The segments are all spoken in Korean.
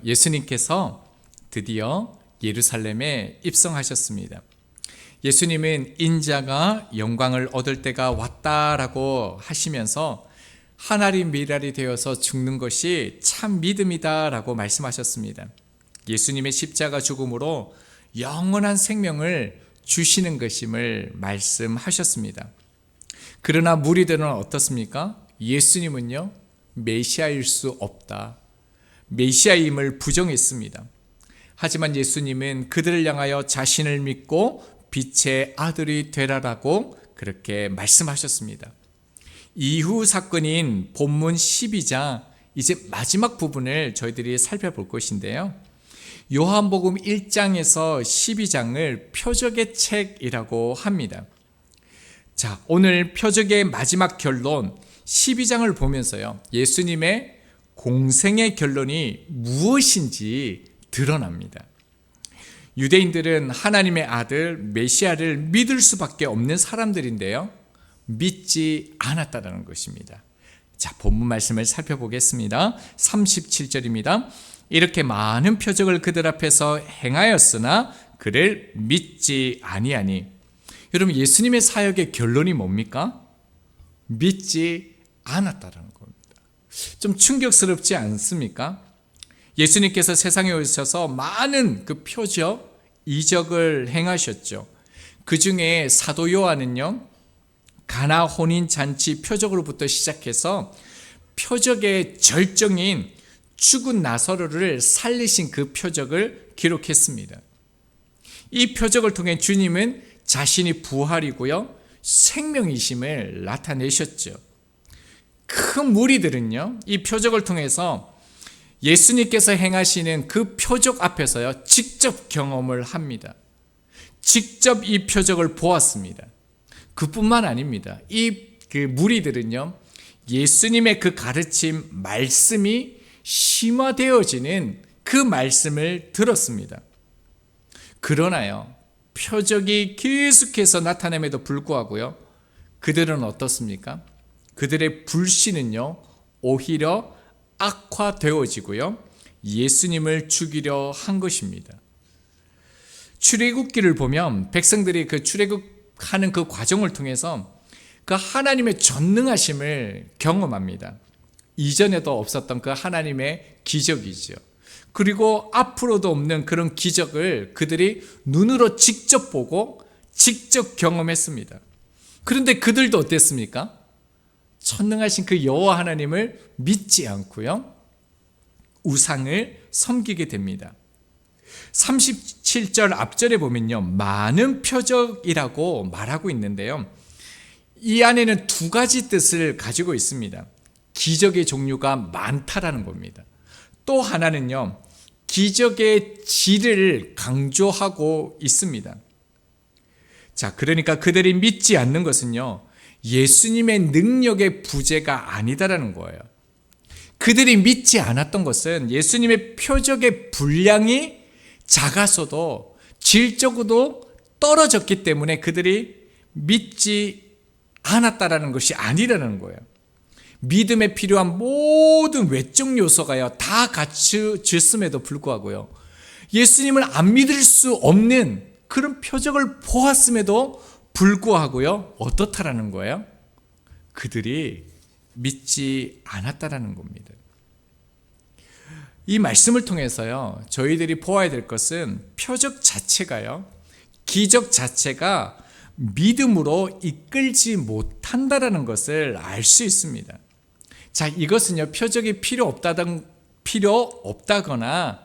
예수님께서 드디어 예루살렘에 입성하셨습니다. 예수님은 인자가 영광을 얻을 때가 왔다라고 하시면서 한 알이 밀알이 되어서 죽는 것이 참 믿음이다라고 말씀하셨습니다. 예수님의 십자가 죽음으로 영원한 생명을 주시는 것임을 말씀하셨습니다. 그러나 무리들은 어떻습니까? 예수님은요, 메시아일 수 없다. 메시아임을 부정했습니다. 하지만 예수님은 그들을 향하여 자신을 믿고 빛의 아들이 되라라고 그렇게 말씀하셨습니다. 이후 사건인 본문 12장 이제 마지막 부분을 저희들이 살펴볼 것인데요. 요한복음 1장에서 12장을 표적의 책이라고 합니다. 자, 오늘 표적의 마지막 결론 12장을 보면서요, 예수님의 공생의 결론이 무엇인지 드러납니다. 유대인들은 하나님의 아들 메시아를 믿을 수밖에 없는 사람들인데요, 믿지 않았다는 것입니다. 자, 본문 말씀을 살펴보겠습니다. 37절입니다. 이렇게 많은 표적을 그들 앞에서 행하였으나 그를 믿지 아니하니. 여러분, 예수님의 사역의 결론이 뭡니까? 믿지 않았다는 겁니다. 좀 충격스럽지 않습니까? 예수님께서 세상에 오셔서 많은 그 표적, 이적을 행하셨죠. 그 중에 사도 요한은요, 가나 혼인 잔치 표적으로부터 시작해서 표적의 절정인 죽은 나사로를 살리신 그 표적을 기록했습니다. 이 표적을 통해 주님은 자신이 부활이고요, 생명이심을 나타내셨죠. 큰 무리들은요, 이 표적을 통해서 예수님께서 행하시는 그 표적 앞에서요, 직접 경험을 합니다. 직접 이 표적을 보았습니다. 그뿐만 아닙니다. 그 무리들은요, 예수님의 그 가르침, 말씀이 심화되어지는 그 말씀을 들었습니다. 그러나요, 표적이 계속해서 나타남에도 불구하고요, 그들은 어떻습니까? 그들의 불신은요, 오히려 악화되어지고요, 예수님을 죽이려 한 것입니다. 출애굽기를 보면 백성들이 그 출애굽하는 그 과정을 통해서 그 하나님의 전능하심을 경험합니다. 이전에도 없었던 그 하나님의 기적이죠. 그리고 앞으로도 없는 그런 기적을 그들이 눈으로 직접 보고 직접 경험했습니다. 그런데 그들도 어땠습니까? 전능하신 그 여호와 하나님을 믿지 않고요, 우상을 섬기게 됩니다. 37절 앞절에 보면요, 많은 표적이라고 말하고 있는데요, 이 안에는 두 가지 뜻을 가지고 있습니다. 기적의 종류가 많다라는 겁니다. 또 하나는요, 기적의 질을 강조하고 있습니다. 자, 그러니까 그들이 믿지 않는 것은요, 예수님의 능력의 부재가 아니다라는 거예요. 그들이 믿지 않았던 것은 예수님의 표적의 분량이 작아서도 질적으로 떨어졌기 때문에 그들이 믿지 않았다라는 것이 아니라는 거예요. 믿음에 필요한 모든 외적 요소가요, 다 갖춰졌음에도 불구하고요, 예수님을 안 믿을 수 없는 그런 표적을 보았음에도 불구하고요, 어떻다라는 거예요? 그들이 믿지 않았다라는 겁니다. 이 말씀을 통해서요, 저희들이 보아야 될 것은 표적 자체가요, 기적 자체가 믿음으로 이끌지 못한다라는 것을 알 수 있습니다. 자, 이것은요, 표적이 필요 없다거나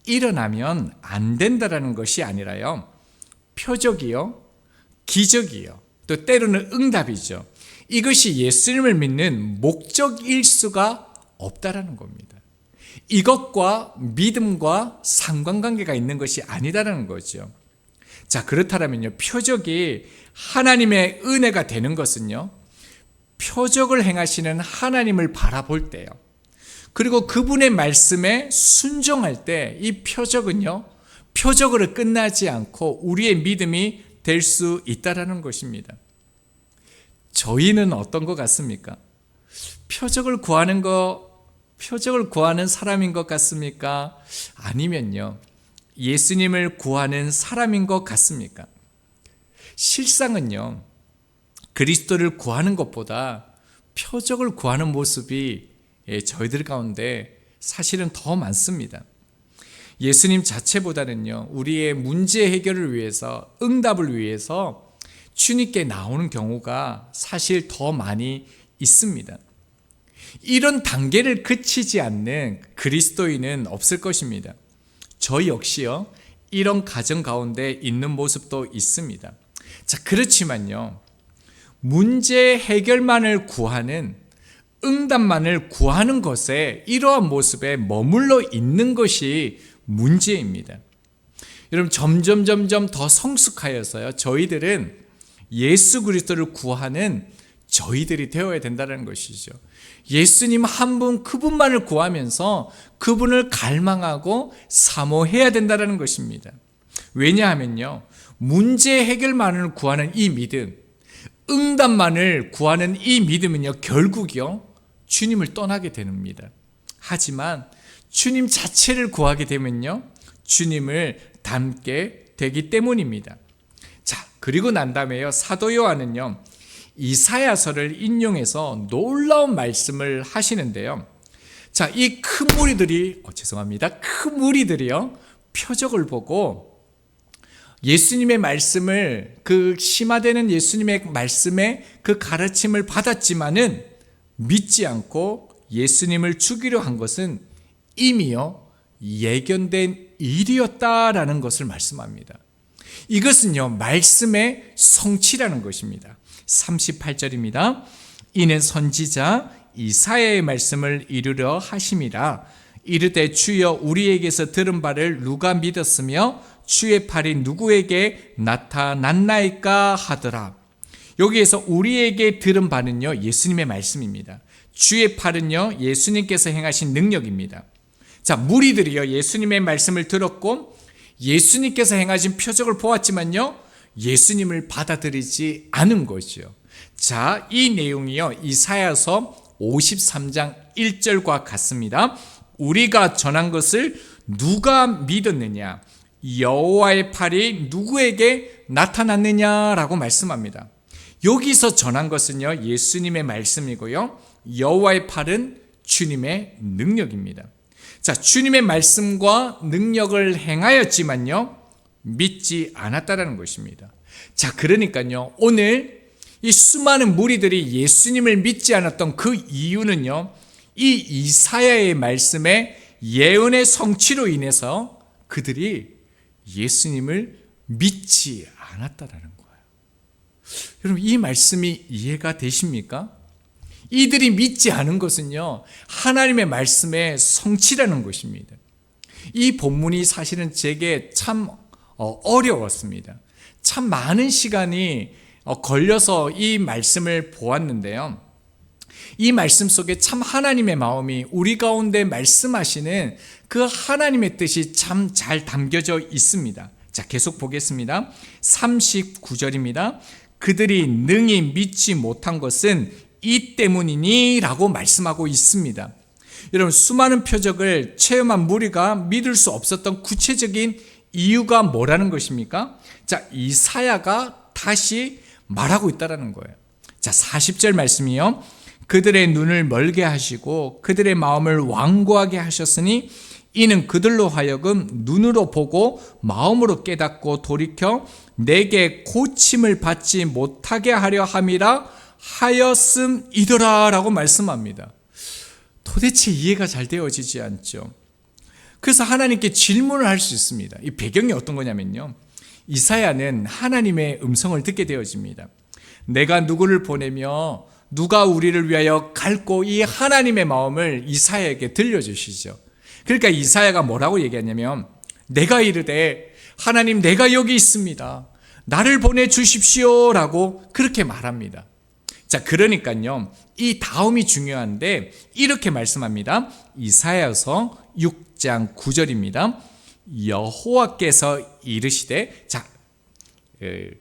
일어나면 안 된다라는 것이 아니라요, 표적이요, 기적이요, 또 때로는 응답이죠, 이것이 예수님을 믿는 목적일 수가 없다라는 겁니다. 이것과 믿음과 상관관계가 있는 것이 아니다라는 거죠. 자, 그렇다면요, 표적이 하나님의 은혜가 되는 것은요, 표적을 행하시는 하나님을 바라볼 때요, 그리고 그분의 말씀에 순종할 때 이 표적은요, 표적으로 끝나지 않고 우리의 믿음이 될 수 있다라는 것입니다. 저희는 어떤 것 같습니까? 표적을 구하는 거 표적을 구하는 사람인 것 같습니까? 아니면요, 예수님을 구하는 사람인 것 같습니까? 실상은요, 그리스도를 구하는 것보다 표적을 구하는 모습이 저희들 가운데 사실은 더 많습니다. 예수님 자체보다는요, 우리의 문제 해결을 위해서, 응답을 위해서 주님께 나오는 경우가 사실 더 많이 있습니다. 이런 단계를 그치지 않는 그리스도인은 없을 것입니다. 저 역시요, 이런 가정 가운데 있는 모습도 있습니다. 자, 그렇지만요, 문제 해결만을 구하는, 응답만을 구하는 것에 이러한 모습에 머물러 있는 것이 문제입니다. 여러분, 점점 더 성숙하여서요, 저희들은 예수 그리스도를 구하는 저희들이 되어야 된다는 것이죠. 예수님 한 분, 그분만을 구하면서 그분을 갈망하고 사모해야 된다는 것입니다. 왜냐하면요, 문제 해결만을 구하는 이 믿음, 응답만을 구하는 이 믿음은요, 결국요, 주님을 떠나게 됩니다. 하지만 주님 자체를 구하게 되면요, 주님을 닮게 되기 때문입니다. 자, 그리고 난 다음에요, 사도 요한은요, 이사야서를 인용해서 놀라운 말씀을 하시는데요. 자, 이 큰 무리들이, 큰 무리들이요, 표적을 보고 예수님의 말씀을, 그 심화되는 예수님의 말씀에 그 가르침을 받았지만은 믿지 않고 예수님을 죽이려 한 것은 이미요, 예견된 일이었다라는 것을 말씀합니다. 이것은요, 말씀의 성취라는 것입니다. 38절입니다. 이는 선지자 이사야의 말씀을 이루려 하심이라. 이르되 주여 우리에게서 들은 바를 누가 믿었으며 주의 팔이 누구에게 나타났나이까 하더라. 여기에서 우리에게 들은 바는요, 예수님의 말씀입니다. 주의 팔은요, 예수님께서 행하신 능력입니다. 자, 무리들이요, 예수님의 말씀을 들었고 예수님께서 행하신 표적을 보았지만요, 예수님을 받아들이지 않은 것이요. 자, 이 내용이요, 이사야서 53장 1절과 같습니다. 우리가 전한 것을 누가 믿었느냐? 여호와의 팔이 누구에게 나타났느냐라고 말씀합니다. 여기서 전한 것은요, 예수님의 말씀이고요, 여호와의 팔은 주님의 능력입니다. 자, 주님의 말씀과 능력을 행하였지만요, 믿지 않았다라는 것입니다. 자, 그러니까요, 오늘 이 수많은 무리들이 예수님을 믿지 않았던 그 이유는요, 이 이사야의 말씀의 예언의 성취로 인해서 그들이 예수님을 믿지 않았다라는 거예요. 여러분, 이 말씀이 이해가 되십니까? 이들이 믿지 않은 것은요, 하나님의 말씀의 성취라는 것입니다. 이 본문이 사실은 제게 참 어려웠습니다. 참 많은 시간이 걸려서 이 말씀을 보았는데요, 이 말씀 속에 참 하나님의 마음이 우리 가운데 말씀하시는 그 하나님의 뜻이 참 잘 담겨져 있습니다. 자, 계속 보겠습니다. 39절입니다. 그들이 능히 믿지 못한 것은 이 때문이니 라고 말씀하고 있습니다. 여러분, 수많은 표적을 체험한 무리가 믿을 수 없었던 구체적인 이유가 뭐라는 것입니까? 자, 이사야가 다시 말하고 있다는 거예요. 자, 40절 말씀이요. 그들의 눈을 멀게 하시고 그들의 마음을 완고하게 하셨으니 이는 그들로 하여금 눈으로 보고 마음으로 깨닫고 돌이켜 내게 고침을 받지 못하게 하려 함이라 하였음이더라 라고 말씀합니다. 도대체 이해가 잘 되어지지 않죠. 그래서 하나님께 질문을 할 수 있습니다. 이 배경이 어떤 거냐면요, 이사야는 하나님의 음성을 듣게 되어집니다. 내가 누구를 보내며 누가 우리를 위하여 갈고, 이 하나님의 마음을 이사야에게 들려주시죠. 그러니까 이사야가 뭐라고 얘기하냐면, 내가 이르되 하나님, 내가 여기 있습니다, 나를 보내주십시오 라고 그렇게 말합니다. 자, 그러니까요, 이 다음이 중요한데 이렇게 말씀합니다. 이사야서 6장 9절입니다. 여호와께서 이르시되, 자,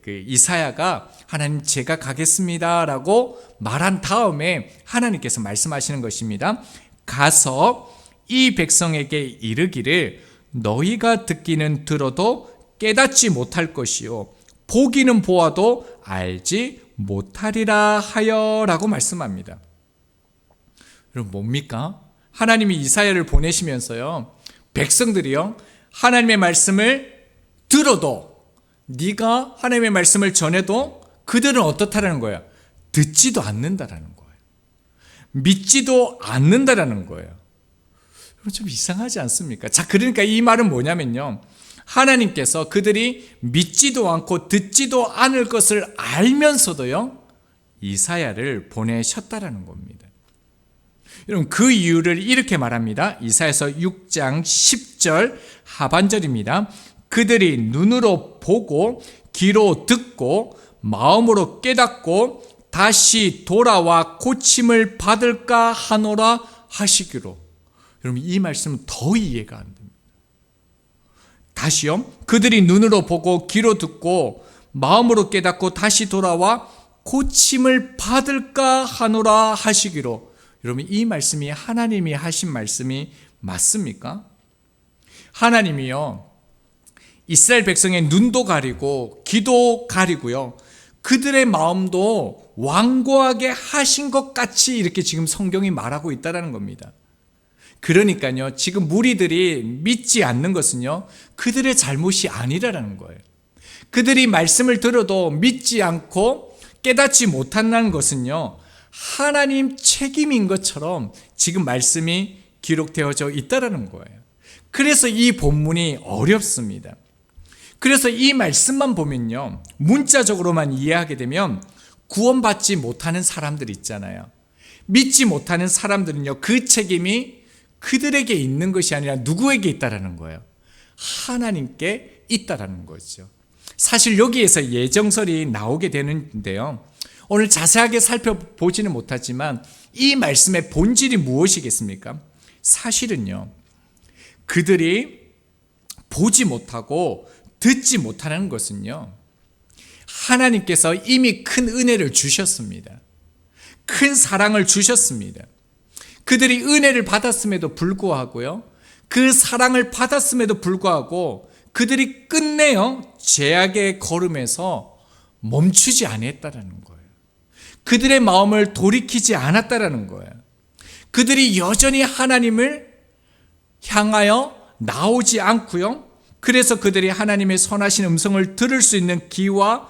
이사야가 하나님 제가 가겠습니다 라고 말한 다음에 하나님께서 말씀하시는 것입니다. 가서 이 백성에게 이르기를 너희가 듣기는 들어도 깨닫지 못할 것이요 보기는 보아도 알지 못하리라 하여라고 말씀합니다. 여러분 뭡니까? 하나님이 이사야를 보내시면서요 백성들이요 하나님의 말씀을 들어도 네가 하나님의 말씀을 전해도 그들은 어떻다라는 거예요? 듣지도 않는다라는 거예요. 믿지도 않는다라는 거예요. 좀 이상하지 않습니까? 자, 그러니까 이 말은 뭐냐면요. 하나님께서 그들이 믿지도 않고 듣지도 않을 것을 알면서도요, 이사야를 보내셨다라는 겁니다. 여러분, 그 이유를 이렇게 말합니다. 이사야서 6장 10절 하반절입니다. 그들이 눈으로 보고 귀로 듣고 마음으로 깨닫고 다시 돌아와 고침을 받을까 하노라 하시기로. 여러분 이 말씀은 더 이해가 안 됩니다. 다시요. 그들이 눈으로 보고 귀로 듣고 마음으로 깨닫고 다시 돌아와 고침을 받을까 하노라 하시기로. 여러분 이 말씀이 하나님이 하신 말씀이 맞습니까? 하나님이요 이스라엘 백성의 눈도 가리고 귀도 가리고요 그들의 마음도 완고하게 하신 것 같이 이렇게 지금 성경이 말하고 있다는 겁니다. 그러니까요 지금 무리들이 믿지 않는 것은요 그들의 잘못이 아니라는 거예요. 그들이 말씀을 들어도 믿지 않고 깨닫지 못한다는 것은요 하나님 책임인 것처럼 지금 말씀이 기록되어져 있다는 거예요. 그래서 이 본문이 어렵습니다. 그래서 이 말씀만 보면요 문자적으로만 이해하게 되면 구원받지 못하는 사람들 있잖아요. 믿지 못하는 사람들은요 그 책임이 그들에게 있는 것이 아니라 누구에게 있다라는 거예요? 하나님께 있다라는 거죠. 사실 여기에서 예정설이 나오게 되는데요 오늘 자세하게 살펴보지는 못하지만 이 말씀의 본질이 무엇이겠습니까? 사실은요 그들이 보지 못하고 듣지 못하는 것은요 하나님께서 이미 큰 은혜를 주셨습니다. 큰 사랑을 주셨습니다. 그들이 은혜를 받았음에도 불구하고요 그 사랑을 받았음에도 불구하고 그들이 끝내요 죄악의 걸음에서 멈추지 않았다는 거예요. 그들의 마음을 돌이키지 않았다는 거예요. 그들이 여전히 하나님을 향하여 나오지 않고요 그래서 그들이 하나님의 선하신 음성을 들을 수 있는 귀와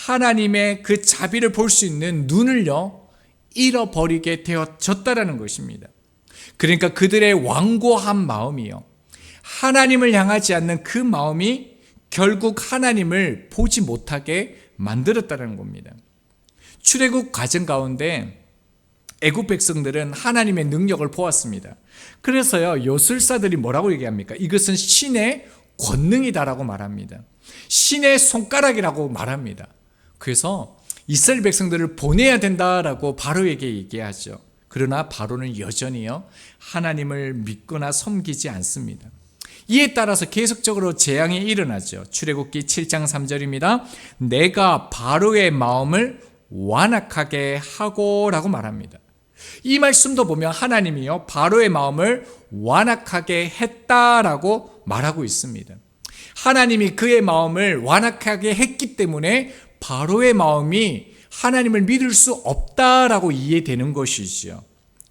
하나님의 그 자비를 볼 수 있는 눈을요 잃어버리게 되어졌다라는 것입니다. 그러니까 그들의 완고한 마음이요 하나님을 향하지 않는 그 마음이 결국 하나님을 보지 못하게 만들었다는 겁니다. 출애굽 과정 가운데 애굽 백성들은 하나님의 능력을 보았습니다. 그래서요 요술사들이 뭐라고 얘기합니까? 이것은 신의 권능이다라고 말합니다. 신의 손가락이라고 말합니다. 그래서 이스라엘 백성들을 보내야 된다라고 바로에게 얘기하죠. 그러나 바로는 여전히요 하나님을 믿거나 섬기지 않습니다. 이에 따라서 계속적으로 재앙이 일어나죠. 출애굽기 7장 3절입니다. 내가 바로의 마음을 완악하게 하고라고 말합니다. 이 말씀도 보면 하나님이요 바로의 마음을 완악하게 했다라고 말하고 있습니다. 하나님이 그의 마음을 완악하게 했기 때문에 바로의 마음이 하나님을 믿을 수 없다라고 이해되는 것이죠.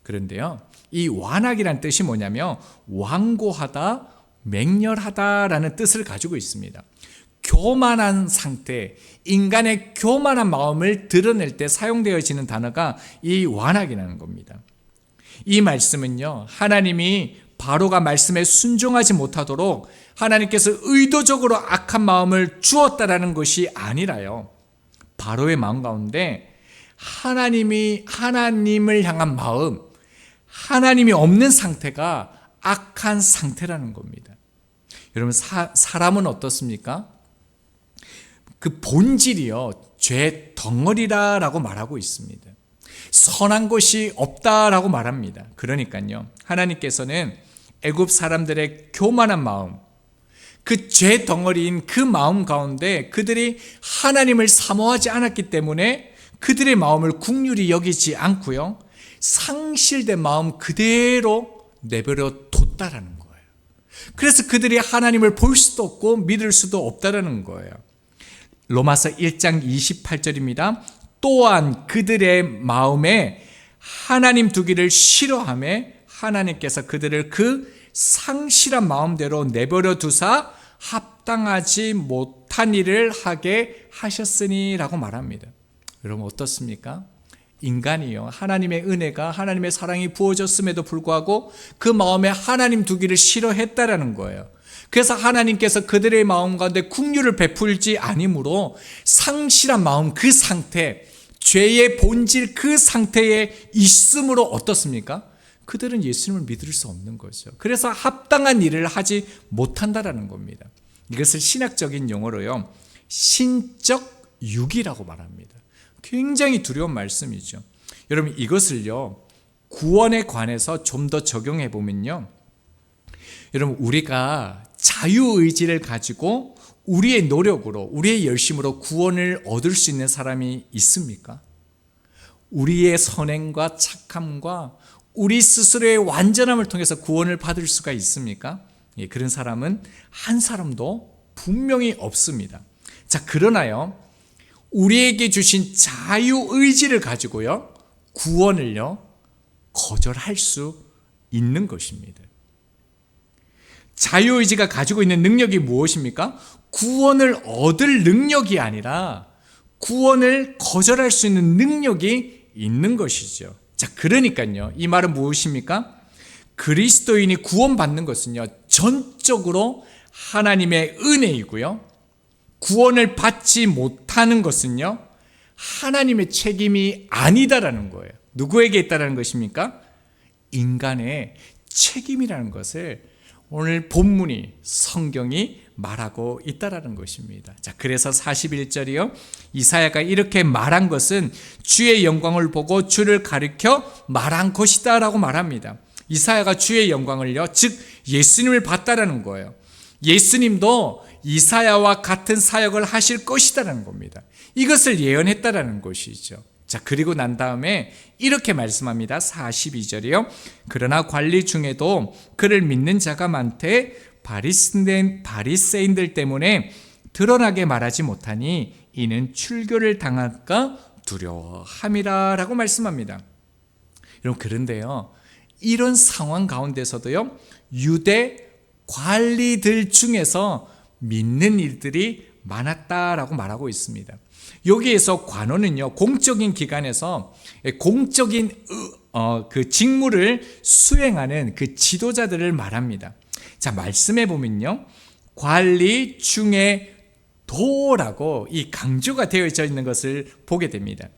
그런데요 이 완악이란 뜻이 뭐냐면 완고하다, 맹렬하다라는 뜻을 가지고 있습니다. 교만한 상태, 인간의 교만한 마음을 드러낼 때 사용되어지는 단어가 이 완악이라는 겁니다. 이 말씀은요 하나님이 바로가 말씀에 순종하지 못하도록 하나님께서 의도적으로 악한 마음을 주었다라는 것이 아니라요 바로의 마음 가운데 하나님을 향한 마음, 하나님이 없는 상태가 악한 상태라는 겁니다. 여러분 사람은 어떻습니까? 그 본질이요 죄 덩어리라고 말하고 있습니다. 선한 것이 없다라고 말합니다. 그러니까요 하나님께서는 애굽 사람들의 교만한 마음, 그 죄 덩어리인 그 마음 가운데 그들이 하나님을 사모하지 않았기 때문에 그들의 마음을 긍휼히 여기지 않고요 상실된 마음 그대로 내버려 뒀다라는 거예요. 그래서 그들이 하나님을 볼 수도 없고 믿을 수도 없다라는 거예요. 로마서 1장 28절입니다. 또한 그들의 마음에 하나님 두기를 싫어하며 하나님께서 그들을 그 상실한 마음대로 내버려 두사 합당하지 못한 일을 하게 하셨으니라고 말합니다. 여러분 어떻습니까? 인간이요, 하나님의 은혜가, 하나님의 사랑이 부어졌음에도 불구하고 그 마음에 하나님 두기를 싫어했다라는 거예요. 그래서 하나님께서 그들의 마음 가운데 긍휼을 베풀지 아니므로 상실한 마음 그 상태, 죄의 본질 그 상태에 있으므로 어떻습니까? 그들은 예수님을 믿을 수 없는 거죠. 그래서 합당한 일을 하지 못한다라는 겁니다. 이것을 신학적인 용어로요, 신적 유기라고 말합니다. 굉장히 두려운 말씀이죠. 여러분 이것을요, 구원에 관해서 좀 더 적용해 보면요, 여러분 우리가 자유의지를 가지고 우리의 노력으로, 우리의 열심으로 구원을 얻을 수 있는 사람이 있습니까? 우리의 선행과 착함과 우리 스스로의 완전함을 통해서 구원을 받을 수가 있습니까? 예, 그런 사람은 한 사람도 분명히 없습니다. 자, 그러나요, 우리에게 주신 자유의지를 가지고요, 구원을요, 거절할 수 있는 것입니다. 자유의지가 가지고 있는 능력이 무엇입니까? 구원을 얻을 능력이 아니라 구원을 거절할 수 있는 능력이 있는 것이죠. 자, 그러니까요, 이 말은 무엇입니까? 그리스도인이 구원받는 것은요, 전적으로 하나님의 은혜이고요, 구원을 받지 못하는 것은요, 하나님의 책임이 아니다라는 거예요. 누구에게 있다라는 것입니까? 인간의 책임이라는 것을 오늘 본문이, 성경이 말하고 있다라는 것입니다. 자, 그래서 41절이요, 이사야가 이렇게 말한 것은 주의 영광을 보고 주를 가리켜 말한 것이다 라고 말합니다. 이사야가 주의 영광을요, 즉 예수님을 봤다라는 거예요. 예수님도 이사야와 같은 사역을 하실 것이다라는 겁니다. 이것을 예언했다라는 것이죠. 자, 그리고 난 다음에 이렇게 말씀합니다. 42절이요. 그러나 관리 중에도 그를 믿는 자가 많되 바리새인들 때문에 드러나게 말하지 못하니 이는 출교를 당할까 두려워함이라 라고 말씀합니다. 여러분, 그런데요, 이런 상황 가운데서도요, 유대 관리들 중에서 믿는 일들이 많았다라고 말하고 있습니다. 여기에서 관원은요, 공적인 기관에서 공적인 그 직무를 수행하는 그 지도자들을 말합니다. 자, 말씀해 보면요, 관리 중에 도라고 이 강조가 되어져 있는 것을 보게 됩니다.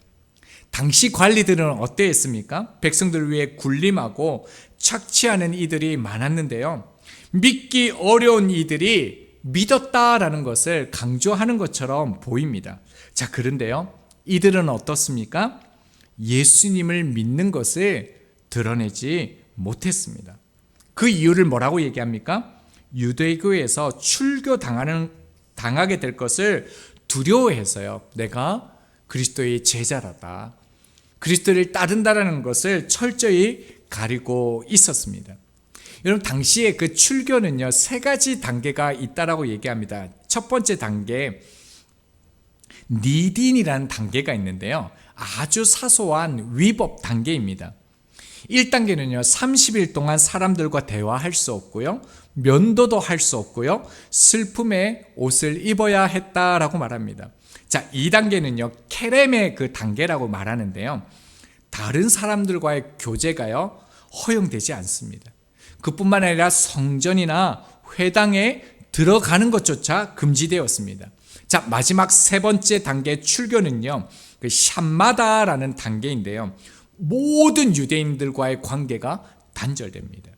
당시 관리들은 어땠습니까? 백성들을 위해 군림하고 착취하는 이들이 많았는데요, 믿기 어려운 이들이 믿었다라는 것을 강조하는 것처럼 보입니다. 자, 그런데요, 이들은 어떻습니까? 예수님을 믿는 것을 드러내지 못했습니다. 그 이유를 뭐라고 얘기합니까? 유대교에서 당하게 될 것을 두려워해서요, 내가 그리스도의 제자라다, 그리스도를 따른다라는 것을 철저히 가리고 있었습니다. 여러분, 당시에 그 출교는요, 세 가지 단계가 있다라고 얘기합니다. 첫 번째 단계, 니딘이라는 단계가 있는데요, 아주 사소한 위법 단계입니다. 1단계는요, 30일 동안 사람들과 대화할 수 없고요, 면도도 할 수 없고요, 슬픔의 옷을 입어야 했다라고 말합니다. 자, 2단계는요, 케렘의 그 단계라고 말하는데요, 다른 사람들과의 교제가요, 허용되지 않습니다. 그뿐만 아니라 성전이나 회당에 들어가는 것조차 금지되었습니다. 자, 마지막 세 번째 단계 출교는요, 그 샴마다라는 단계인데요, 모든 유대인들과의 관계가 단절됩니다.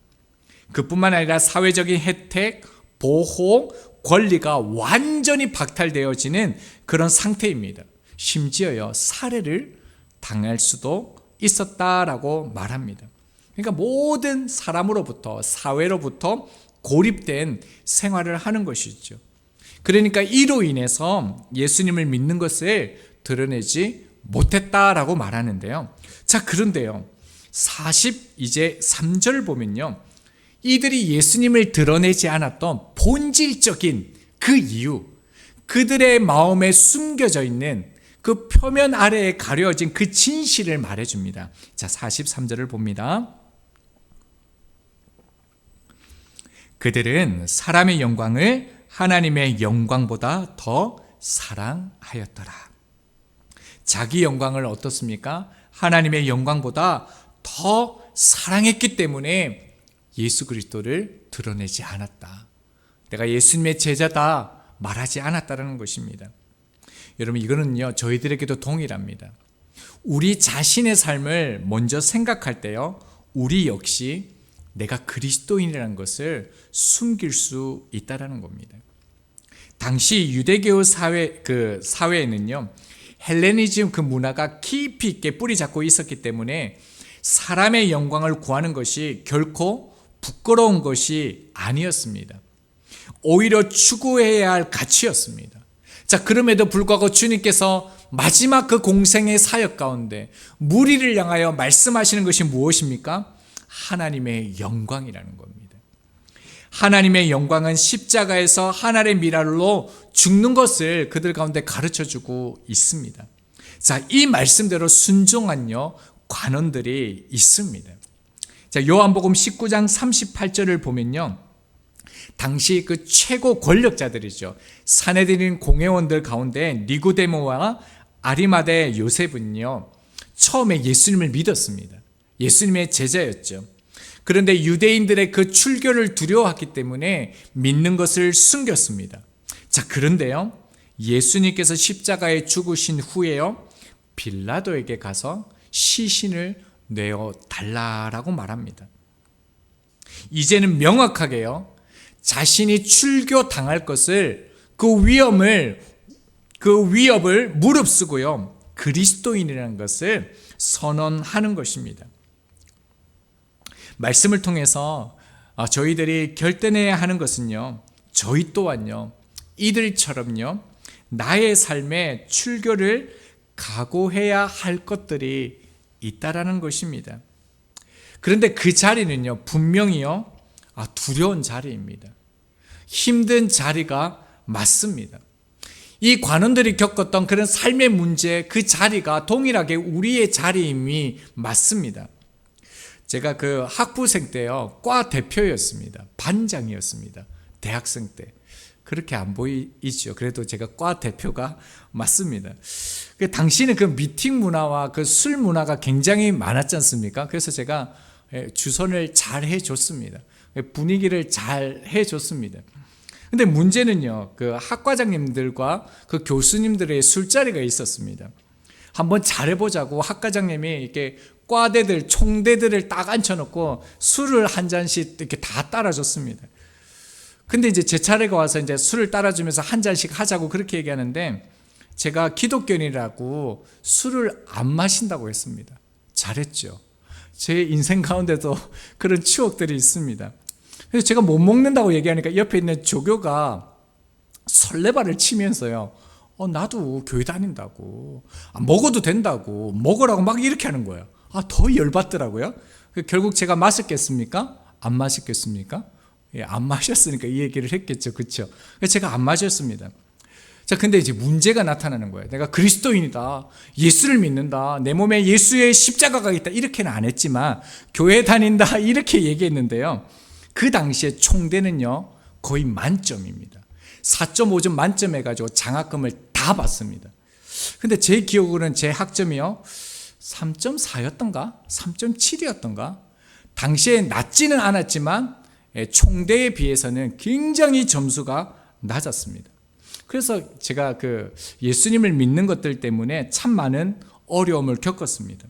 그뿐만 아니라 사회적인 혜택, 보호, 권리가 완전히 박탈되어지는 그런 상태입니다. 심지어요, 살해를 당할 수도 있었다라고 말합니다. 그러니까 모든 사람으로부터, 사회로부터 고립된 생활을 하는 것이죠. 그러니까 이로 인해서 예수님을 믿는 것을 드러내지 못했다라고 말하는데요. 자, 그런데요, 이제 3절 보면요, 이들이 예수님을 드러내지 않았던 본질적인 그 이유, 그들의 마음에 숨겨져 있는 그 표면 아래에 가려진 그 진실을 말해줍니다. 자, 43절을 봅니다. 그들은 사람의 영광을 하나님의 영광보다 더 사랑하였더라. 자기 영광을 어떻습니까? 하나님의 영광보다 더 사랑했기 때문에 예수 그리스도를 드러내지 않았다. 내가 예수님의 제자다 말하지 않았다는 것입니다. 여러분, 이거는요, 저희들에게도 동일합니다. 우리 자신의 삶을 먼저 생각할 때요, 우리 역시 내가 그리스도인이라는 것을 숨길 수 있다는 겁니다. 당시 유대교 사회에는요, 헬레니즘 그 문화가 깊이 있게 뿌리 잡고 있었기 때문에 사람의 영광을 구하는 것이 결코 부끄러운 것이 아니었습니다. 오히려 추구해야 할 가치였습니다. 자, 그럼에도 불구하고 주님께서 마지막 그 공생의 사역 가운데 무리를 향하여 말씀하시는 것이 무엇입니까? 하나님의 영광이라는 겁니다. 하나님의 영광은 십자가에서 하나님의 미랄로 죽는 것을 그들 가운데 가르쳐주고 있습니다. 자, 이 말씀대로 순종한요, 관원들이 있습니다. 자, 요한복음 19장 38절을 보면요, 당시 그 최고 권력자들이죠, 산헤드린 공회원들 가운데 니고데모와 아리마대 요셉은요, 처음에 예수님을 믿었습니다. 예수님의 제자였죠. 그런데 유대인들의 그 출교를 두려워했기 때문에 믿는 것을 숨겼습니다. 자, 그런데요, 예수님께서 십자가에 죽으신 후에요, 빌라도에게 가서 시신을 내어 달라라고 말합니다. 이제는 명확하게요, 자신이 출교 당할 것을 그 위협을 무릅쓰고요, 그리스도인이라는 것을 선언하는 것입니다. 말씀을 통해서 저희들이 결단해야 하는 것은요, 저희 또한요, 이들처럼요, 나의 삶에 출교를 각오해야 할 것들이 있다라는 것입니다. 그런데 그 자리는요, 분명히요, 두려운 자리입니다. 힘든 자리가 맞습니다. 이 관원들이 겪었던 그런 삶의 문제, 그 자리가 동일하게 우리의 자리임이 맞습니다. 제가 그 학부생 때요, 과 대표였습니다. 반장이었습니다. 대학생 때. 그렇게 안 보이죠. 그래도 제가 과 대표가 맞습니다. 당시는 그 미팅 문화와 그 술 문화가 굉장히 많았지 않습니까? 그래서 제가 주선을 잘 해줬습니다. 분위기를 잘 해줬습니다. 근데 문제는요, 그 학과장님들과 그 교수님들의 술자리가 있었습니다. 한번 잘해보자고 학과장님이 이렇게 과대들, 총대들을 딱 앉혀놓고 술을 한 잔씩 이렇게 다 따라줬습니다. 근데 이제 제 차례가 와서 이제 술을 따라주면서 한 잔씩 하자고 그렇게 얘기하는데, 제가 기독교인이라고 술을 안 마신다고 했습니다. 잘했죠. 제 인생 가운데도 그런 추억들이 있습니다. 그래서 제가 못 먹는다고 얘기하니까 옆에 있는 조교가 설레발을 치면서요, 나도 교회 다닌다고, 먹어도 된다고, 먹으라고 막 이렇게 하는 거예요. 더 열받더라고요. 결국 제가 마셨겠습니까? 안 마셨겠습니까? 예, 안 마셨으니까 이 얘기를 했겠죠. 그렇죠? 제가 안 마셨습니다. 자, 근데 이제 문제가 나타나는 거예요. 내가 그리스도인이다, 예수를 믿는다, 내 몸에 예수의 십자가가 있다, 이렇게는 안 했지만 교회 다닌다 이렇게 얘기했는데요, 그 당시에 총대는요 거의 만점입니다. 4.5점 만점 해가지고 장학금을 다 받습니다. 근데 제 기억으로는 제 학점이요 3.4였던가 3.7이었던가, 당시에 낮지는 않았지만 총대에 비해서는 굉장히 점수가 낮았습니다. 그래서 제가 그 예수님을 믿는 것들 때문에 참 많은 어려움을 겪었습니다.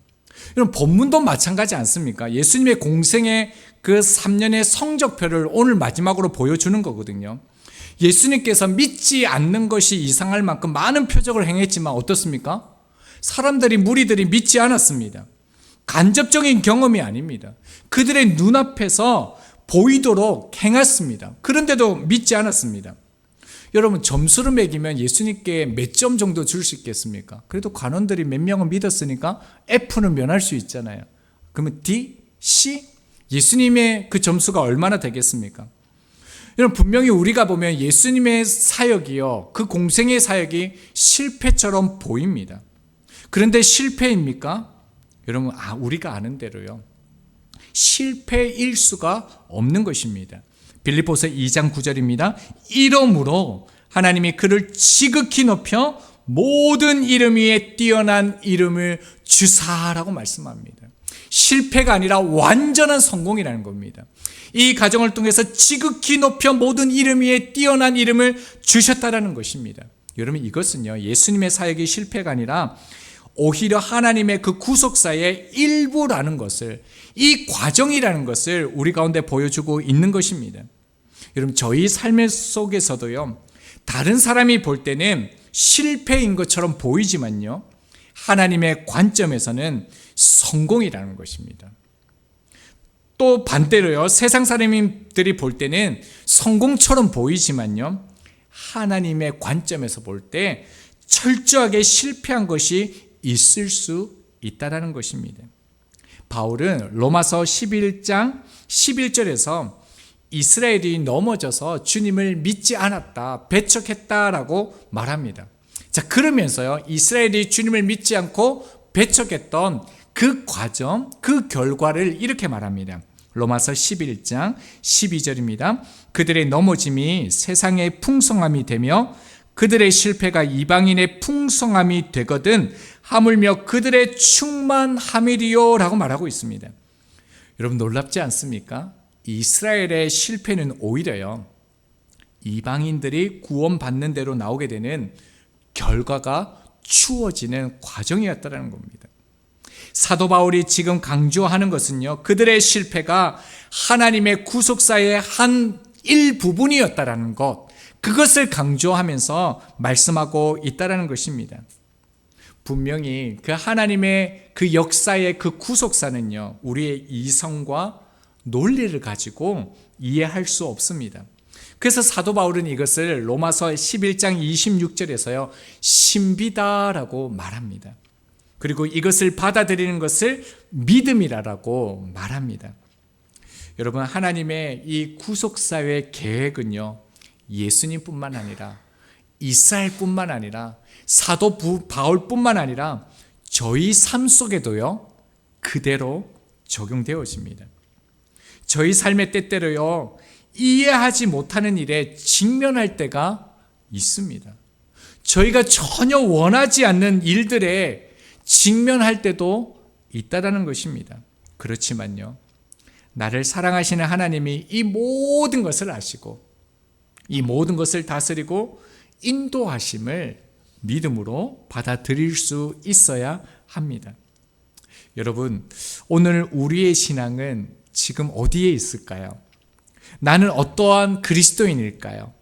여러분, 본문도 마찬가지 않습니까? 예수님의 공생의 그 3년의 성적표를 오늘 마지막으로 보여주는 거거든요. 예수님께서 믿지 않는 것이 이상할 만큼 많은 표적을 행했지만 어떻습니까? 무리들이 믿지 않았습니다. 간접적인 경험이 아닙니다. 그들의 눈앞에서 보이도록 행했습니다. 그런데도 믿지 않았습니다. 여러분, 점수를 매기면 예수님께 몇 점 정도 줄 수 있겠습니까? 그래도 관원들이 몇 명은 믿었으니까 F는 면할 수 있잖아요. 그러면 D, C? 예수님의 그 점수가 얼마나 되겠습니까? 여러분, 분명히 우리가 보면 예수님의 사역이요, 그 공생의 사역이 실패처럼 보입니다. 그런데 실패입니까? 여러분, 우리가 아는 대로요, 실패일 수가 없는 것입니다. 빌립보서 2장 9절입니다. 이러므로 하나님이 그를 지극히 높여 모든 이름 위에 뛰어난 이름을 주사라고 말씀합니다. 실패가 아니라 완전한 성공이라는 겁니다. 이 가정을 통해서 지극히 높여 모든 이름 위에 뛰어난 이름을 주셨다라는 것입니다. 여러분, 이것은요, 예수님의 사역이 실패가 아니라 오히려 하나님의 그 구속사의 일부라는 것을, 이 과정이라는 것을 우리 가운데 보여주고 있는 것입니다. 여러분, 저희 삶 속에서도요, 다른 사람이 볼 때는 실패인 것처럼 보이지만요, 하나님의 관점에서는 성공이라는 것입니다. 또 반대로요, 세상 사람들이 볼 때는 성공처럼 보이지만요, 하나님의 관점에서 볼 때 철저하게 실패한 것이 있을 수 있다는 것입니다. 바울은 로마서 11장 11절에서 이스라엘이 넘어져서 주님을 믿지 않았다, 배척했다라고 말합니다. 자, 그러면서요, 이스라엘이 주님을 믿지 않고 배척했던 그 과정, 그 결과를 이렇게 말합니다. 로마서 11장 12절입니다. 그들의 넘어짐이 세상의 풍성함이 되며 그들의 실패가 이방인의 풍성함이 되거든 하물며 그들의 충만함이리요 라고 말하고 있습니다. 여러분, 놀랍지 않습니까? 이스라엘의 실패는 오히려요, 이방인들이 구원받는 대로 나오게 되는 결과가 추워지는 과정이었다는 겁니다. 사도 바울이 지금 강조하는 것은요, 그들의 실패가 하나님의 구속사의 한 일부분이었다는 것, 그것을 강조하면서 말씀하고 있다는 것입니다. 분명히 그 하나님의 그 역사의 그 구속사는요, 우리의 이성과 논리를 가지고 이해할 수 없습니다. 그래서 사도 바울은 이것을 로마서 11장 26절에서요, 신비다라고 말합니다. 그리고 이것을 받아들이는 것을 믿음이라고 말합니다. 여러분, 하나님의 이 구속사의 계획은요, 예수님뿐만 아니라 이스라엘뿐만 아니라 사도 바울뿐만 아니라 저희 삶 속에도요, 그대로 적용되어집니다. 저희 삶의 때때로요, 이해하지 못하는 일에 직면할 때가 있습니다. 저희가 전혀 원하지 않는 일들에 직면할 때도 있다라는 것입니다. 그렇지만요, 나를 사랑하시는 하나님이 이 모든 것을 아시고 이 모든 것을 다스리고 인도하심을 믿음으로 받아들일 수 있어야 합니다. 여러분, 오늘 우리의 신앙은 지금 어디에 있을까요? 나는 어떠한 그리스도인일까요?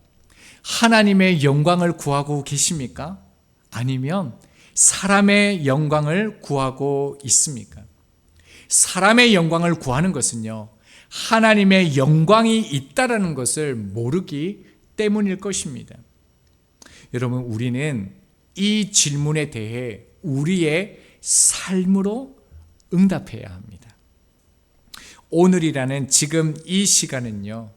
하나님의 영광을 구하고 계십니까? 아니면 사람의 영광을 구하고 있습니까? 사람의 영광을 구하는 것은요, 하나님의 영광이 있다라는 것을 모르기 때문일 것입니다. 여러분, 우리는 이 질문에 대해 우리의 삶으로 응답해야 합니다. 오늘이라는 지금 이 시간은요,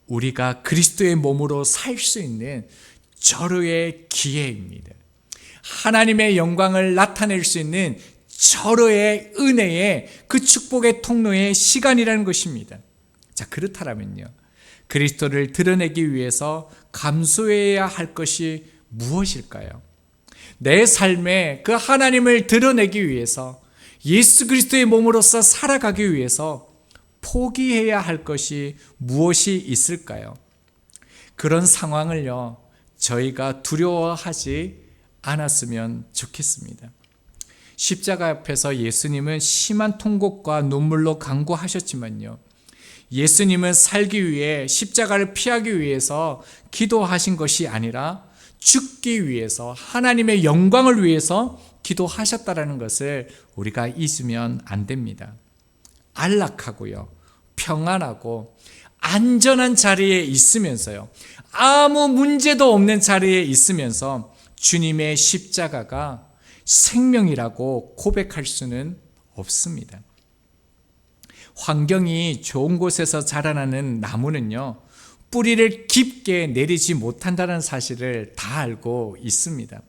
우리가 그리스도의 몸으로 살 수 있는 절호의 기회입니다. 하나님의 영광을 나타낼 수 있는 절호의 은혜의 그 축복의 통로의 시간이라는 것입니다. 자, 그렇다면요, 그리스도를 드러내기 위해서 감수해야 할 것이 무엇일까요? 내 삶에 그 하나님을 드러내기 위해서, 예수 그리스도의 몸으로서 살아가기 위해서 포기해야 할 것이 무엇이 있을까요? 그런 상황을요, 저희가 두려워하지 않았으면 좋겠습니다. 십자가 앞에서 예수님은 심한 통곡과 눈물로 간구하셨지만요, 예수님은 살기 위해 십자가를 피하기 위해서 기도하신 것이 아니라 죽기 위해서, 하나님의 영광을 위해서 기도하셨다라는 것을 우리가 잊으면 안 됩니다. 안락하고요, 평안하고 안전한 자리에 있으면서요, 아무 문제도 없는 자리에 있으면서 주님의 십자가가 생명이라고 고백할 수는 없습니다. 환경이 좋은 곳에서 자라나는 나무는요, 뿌리를 깊게 내리지 못한다는 사실을 다 알고 있습니다.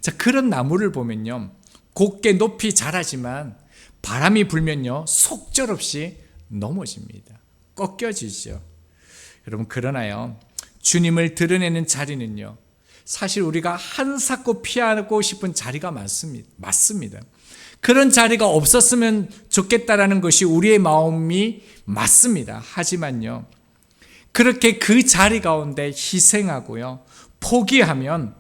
자, 그런 나무를 보면요, 곱게 높이 자라지만 바람이 불면요, 속절없이 넘어집니다. 꺾여지죠. 여러분, 그러나요, 주님을 드러내는 자리는요, 사실 우리가 한사코 피하고 싶은 자리가 맞습니다. 그런 자리가 없었으면 좋겠다라는 것이 우리의 마음이 맞습니다. 하지만요, 그렇게 그 자리 가운데 희생하고요, 포기하면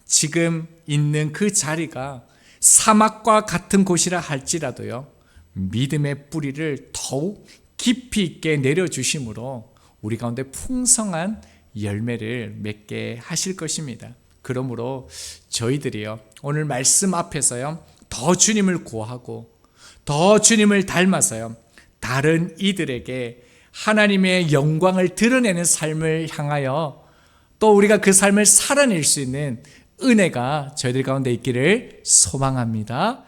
지금 있는 그 자리가 사막과 같은 곳이라 할지라도요, 믿음의 뿌리를 더욱 깊이 있게 내려주심으로 우리 가운데 풍성한 열매를 맺게 하실 것입니다. 그러므로 저희들이요, 오늘 말씀 앞에서요, 더 주님을 구하고 더 주님을 닮아서요, 다른 이들에게 하나님의 영광을 드러내는 삶을 향하여 또 우리가 그 삶을 살아낼 수 있는 은혜가 저희들 가운데 있기를 소망합니다.